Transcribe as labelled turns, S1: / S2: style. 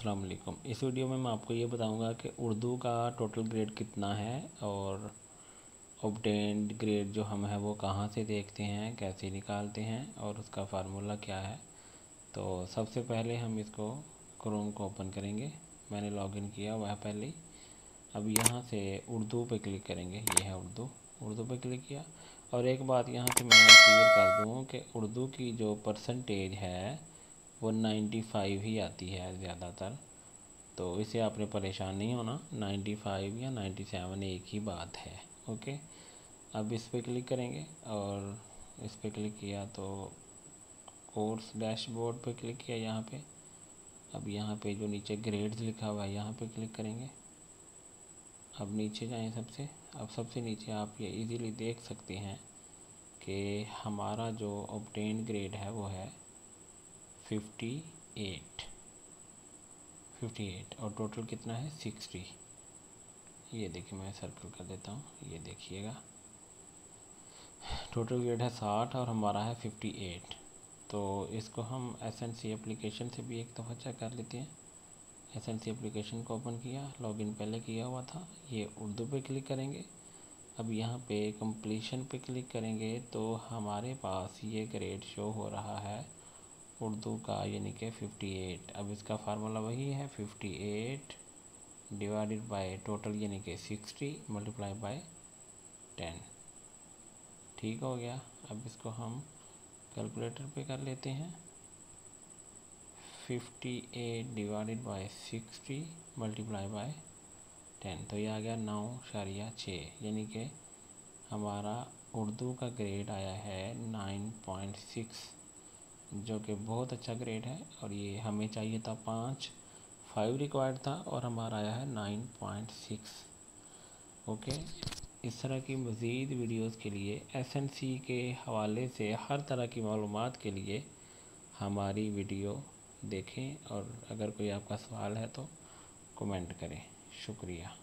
S1: अस्सलाम वालेकुम। इस वीडियो में मैं आपको ये बताऊंगा कि उर्दू का टोटल ग्रेड कितना है और ऑब्टेन्ड ग्रेड जो हम है वो कहाँ से देखते हैं, कैसे निकालते हैं और उसका फार्मूला क्या है। तो सबसे पहले हम इसको क्रोम को ओपन करेंगे। मैंने लॉगिन किया हुआ है पहले ही। अब यहाँ से उर्दू पे क्लिक करेंगे। ये है उर्दू पे क्लिक किया। और एक बात यहाँ से मैं क्लियर कर दूँ कि उर्दू की जो परसेंटेज है वो 95 ही आती है ज़्यादातर। तो इसे आपने परेशान नहीं होना, 95 या 97 एक ही बात है। ओके, अब इस पर क्लिक करेंगे और इस पर क्लिक किया तो कोर्स डैशबोर्ड पे क्लिक किया यहाँ पे। अब यहाँ पे जो नीचे ग्रेड्स लिखा हुआ है यहाँ पे क्लिक करेंगे। अब नीचे जाएं सबसे। अब सबसे नीचे आप ये इजीली देख सकते हैं कि हमारा जो ऑब्टेन ग्रेड है वो है 58 और टोटल कितना है 60। ये देखिए, मैं सर्कल कर देता हूँ, ये देखिएगा टोटल ग्रेड है 60 और हमारा है 58। तो इसको हम एसएनसी एप्लीकेशन से भी एक दफ़ा चेक कर लेते हैं। एसएनसी एप्लीकेशन को ओपन किया, लॉगिन पहले किया हुआ था। ये उर्दू पे क्लिक करेंगे। अब यहाँ पे कंप्लीशन पे क्लिक करेंगे तो हमारे पास ये ग्रेड शो हो रहा है उर्दू का, यानी कि 58। अब इसका फार्मूला वही है 58 डिवाइडेड बाय टोटल यानी कि 60 मल्टीप्लाई बाय 10। ठीक हो गया। अब इसको हम कैलकुलेटर पे कर लेते हैं। 58 डिवाइडेड बाय 60 मल्टीप्लाई बाय 10, तो ये आ गया 9.6, यानी कि हमारा उर्दू का ग्रेड आया है 9.6, जो कि बहुत अच्छा ग्रेड है। और ये हमें चाहिए था 5 रिक्वायर्ड था और हमारा आया है 9.6। ओके, इस तरह की मज़ीद वीडियोस के लिए एसएनसी के हवाले से हर तरह की मालूमात के लिए हमारी वीडियो देखें और अगर कोई आपका सवाल है तो कमेंट करें। शुक्रिया।